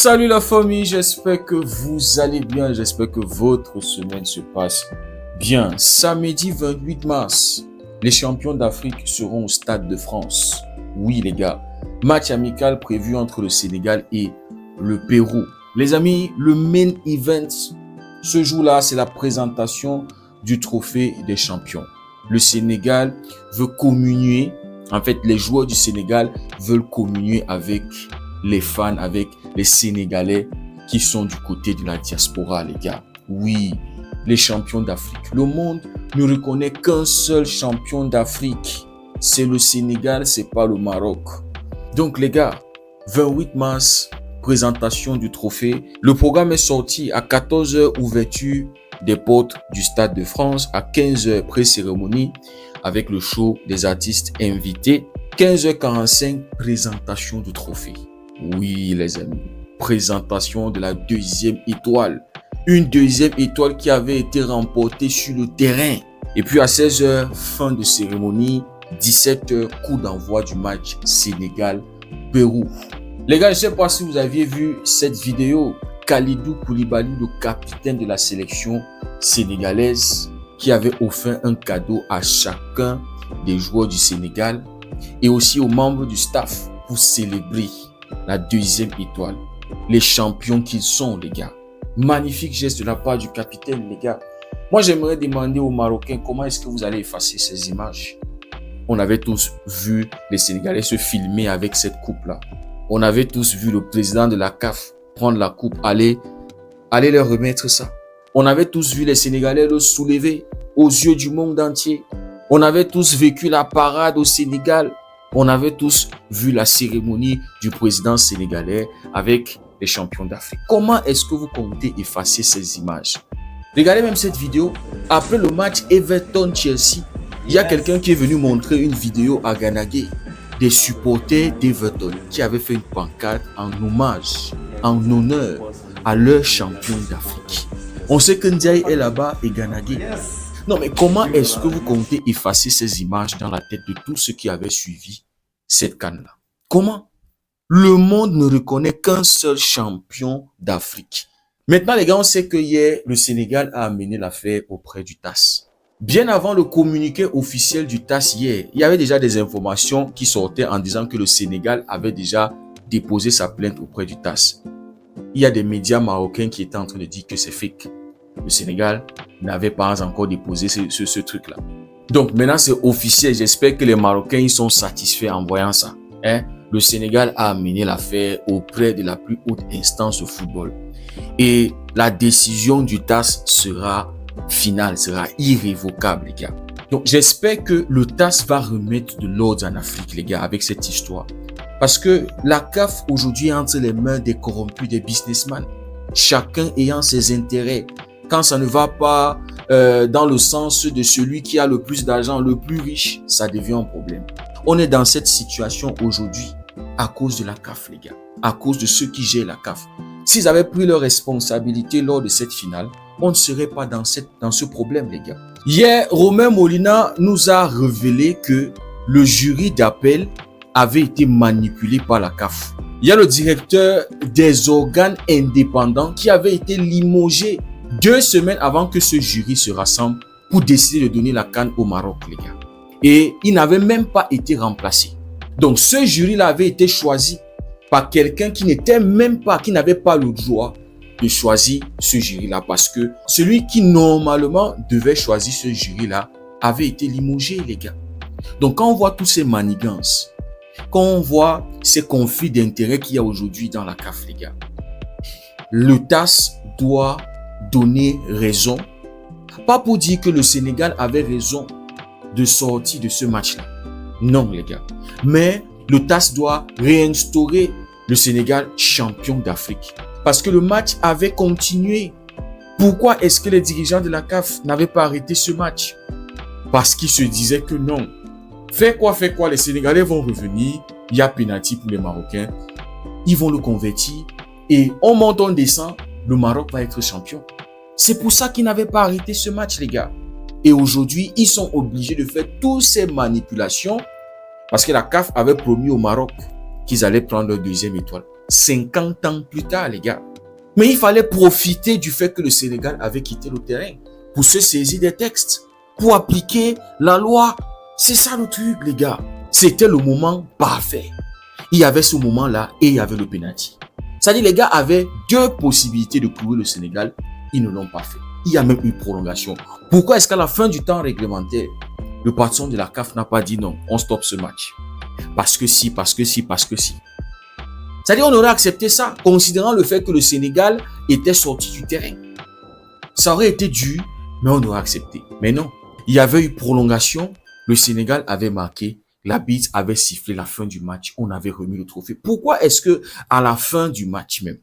Salut la famille, j'espère que vous allez bien, j'espère que votre semaine se passe bien. Samedi 28 mars, les champions d'Afrique seront au Stade de France. Oui les gars, match amical prévu entre le Sénégal et le Pérou. Les amis, le main event, ce jour-là, c'est la présentation du trophée des champions. Le Sénégal veut communier, en fait les joueurs du Sénégal veulent communier avec les fans, avec les Sénégalais qui sont du côté de la diaspora, les gars. Oui, les champions d'Afrique. Le monde ne reconnaît qu'un seul champion d'Afrique. C'est le Sénégal, c'est pas le Maroc. Donc les gars, 28 mars, présentation du trophée. Le programme est sorti à 14h, ouverture des portes du Stade de France. À 15h, pré-cérémonie avec le show des artistes invités. 15h45, présentation du trophée. Oui, les amis, présentation de la deuxième étoile. Une deuxième étoile qui avait été remportée sur le terrain. Et puis à 16h, fin de cérémonie. 17h, coup d'envoi du match Sénégal-Pérou. Les gars, je ne sais pas si vous aviez vu cette vidéo. Kalidou Koulibaly, le capitaine de la sélection sénégalaise, qui avait offert un cadeau à chacun des joueurs du Sénégal et aussi aux membres du staff pour célébrer la deuxième étoile. Les champions qu'ils sont, les gars. Magnifique geste de la part du capitaine, les gars. Moi, j'aimerais demander aux Marocains comment est-ce que vous allez effacer ces images. On avait tous vu les Sénégalais se filmer avec cette coupe-là. On avait tous vu le président de la CAF prendre la coupe, aller leur remettre ça. On avait tous vu les Sénégalais le soulever aux yeux du monde entier. On avait tous vécu la parade au Sénégal. On avait tous vu la cérémonie du président sénégalais avec les champions d'Afrique. Comment est-ce que vous comptez effacer ces images? Regardez même cette vidéo. Après le match Everton-Chelsea, il y a quelqu'un qui est venu montrer une vidéo à Ganagé des supporters d'Everton qui avaient fait une pancarte en hommage, en honneur à leur champion d'Afrique. On sait que Ndiaye est là-bas et Ganagé. Non, mais comment est-ce que vous comptez effacer ces images dans la tête de tous ceux qui avaient suivi cette CAN-là? Comment? Le monde ne reconnaît qu'un seul champion d'Afrique. Maintenant, les gars, on sait que hier, le Sénégal a amené l'affaire auprès du TAS. Bien avant le communiqué officiel du TAS hier, il y avait déjà des informations qui sortaient en disant que le Sénégal avait déjà déposé sa plainte auprès du TAS. Il y a des médias marocains qui étaient en train de dire que c'est fake. Le Sénégal n'avait pas encore déposé ce truc-là. Donc maintenant c'est officiel. J'espère que les Marocains ils sont satisfaits en voyant ça. Le Sénégal a amené l'affaire auprès de la plus haute instance de football. Et la décision du TAS sera finale, sera irrévocable, les gars. Donc j'espère que le TAS va remettre de l'ordre en Afrique, les gars, avec cette histoire. Parce que la CAF aujourd'hui est entre les mains des corrompus, des businessmen. Chacun ayant ses intérêts. Quand ça ne va pas dans le sens de celui qui a le plus d'argent, le plus riche, ça devient un problème. On est dans cette situation aujourd'hui à cause de la CAF, les gars. À cause de ceux qui gèrent la CAF. S'ils avaient pris leurs responsabilités lors de cette finale, on ne serait pas dans ce problème, les gars. Hier, Romain Molina nous a révélé que le jury d'appel avait été manipulé par la CAF. Il y a le directeur des organes indépendants qui avait été limogé 2 semaines avant que ce jury se rassemble pour décider de donner la CAN au Maroc, les gars. Et il n'avait même pas été remplacé. Donc ce jury-là avait été choisi par quelqu'un qui n'avait pas le droit de choisir ce jury-là, parce que celui qui normalement devait choisir ce jury-là avait été limogé, les gars. Donc quand on voit tous ces manigances, quand on voit ces conflits d'intérêts qu'il y a aujourd'hui dans la CAF, les gars, le TAS doit donner raison, pas pour dire que le Sénégal avait raison de sortir de ce match-là. Non, les gars. Mais le TAS doit réinstaurer le Sénégal champion d'Afrique. Parce que le match avait continué. Pourquoi est-ce que les dirigeants de la CAF n'avaient pas arrêté ce match? Parce qu'ils se disaient que non. Fait quoi, les Sénégalais vont revenir. Il y a pénalty pour les Marocains. Ils vont le convertir. Et on monte, on descend. Le Maroc va être champion. C'est pour ça qu'ils n'avaient pas arrêté ce match, les gars. Et aujourd'hui, ils sont obligés de faire toutes ces manipulations parce que la CAF avait promis au Maroc qu'ils allaient prendre leur deuxième étoile. 50 ans plus tard, les gars. Mais il fallait profiter du fait que le Sénégal avait quitté le terrain pour se saisir des textes, pour appliquer la loi. C'est ça le truc, les gars. C'était le moment parfait. Il y avait ce moment-là et il y avait le penalty. C'est-à-dire, les gars avaient deux possibilités de clouer le Sénégal. Ils ne l'ont pas fait. Il y a même eu prolongation. Pourquoi est-ce qu'à la fin du temps réglementaire, le patron de la CAF n'a pas dit non, on stoppe ce match? Parce que si, parce que si, parce que si. C'est-à-dire, on aurait accepté ça, considérant le fait que le Sénégal était sorti du terrain. Ça aurait été dur, mais on aurait accepté. Mais non, il y avait eu prolongation, le Sénégal avait marqué, l'arbitre avait sifflé la fin du match, on avait remis le trophée. Pourquoi est-ce que à la fin du match même,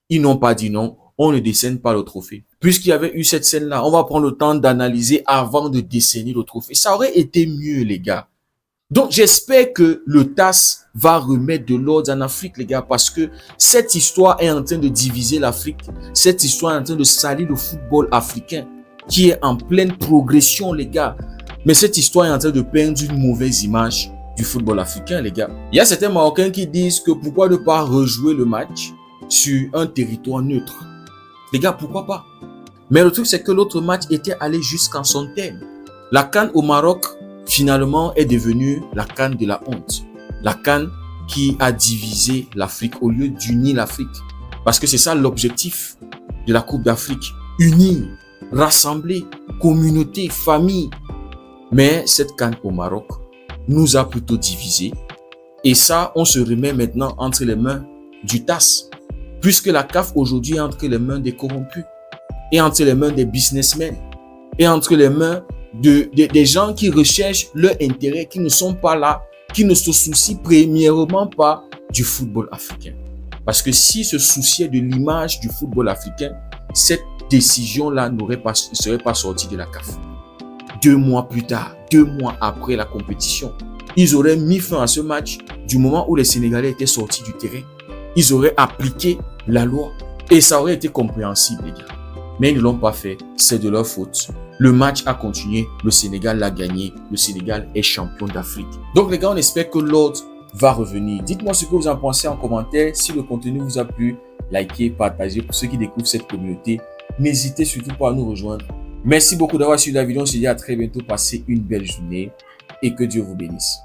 ils n'ont pas dit non, on ne décerne pas le trophée? Puisqu'il y avait eu cette scène-là, on va prendre le temps d'analyser avant de décerner le trophée. Ça aurait été mieux, les gars. Donc, j'espère que le TAS va remettre de l'ordre en Afrique, les gars, parce que cette histoire est en train de diviser l'Afrique. Cette histoire est en train de salir le football africain, qui est en pleine progression, les gars. Mais cette histoire est en train de perdre une mauvaise image du football africain, les gars. Il y a certains Marocains qui disent que pourquoi ne pas rejouer le match sur un territoire neutre? Les gars, pourquoi pas? Mais le truc, c'est que l'autre match était allé jusqu'en son terme. La CAN au Maroc, finalement, est devenue la CAN de la honte. La CAN qui a divisé l'Afrique au lieu d'unir l'Afrique. Parce que c'est ça l'objectif de la Coupe d'Afrique. Unir, rassembler, communauté, famille. Mais cette CAN au Maroc nous a plutôt divisés. Et ça, on se remet maintenant entre les mains du TAS. Puisque la CAF aujourd'hui est entre les mains des corrompus. Et entre les mains des businessmen. Et entre les mains des gens qui recherchent leur intérêt, qui ne sont pas là, qui ne se soucient premièrement pas du football africain. Parce que s'ils se souciaient de l'image du football africain, cette décision-là ne serait pas sortie de la CAF. 2 mois plus tard, 2 mois après la compétition, ils auraient mis fin à ce match du moment où les Sénégalais étaient sortis du terrain. Ils auraient appliqué la loi et ça aurait été compréhensible, les gars. Mais ils ne l'ont pas fait, c'est de leur faute. Le match a continué, le Sénégal l'a gagné, le Sénégal est champion d'Afrique. Donc les gars, on espère que l'ordre va revenir. Dites-moi ce que vous en pensez en commentaire. Si le contenu vous a plu, likez, partagez. Pour ceux qui découvrent cette communauté, n'hésitez surtout pas à nous rejoindre. Merci beaucoup d'avoir suivi la vidéo. On se dit à très bientôt. Passez une belle journée et que Dieu vous bénisse.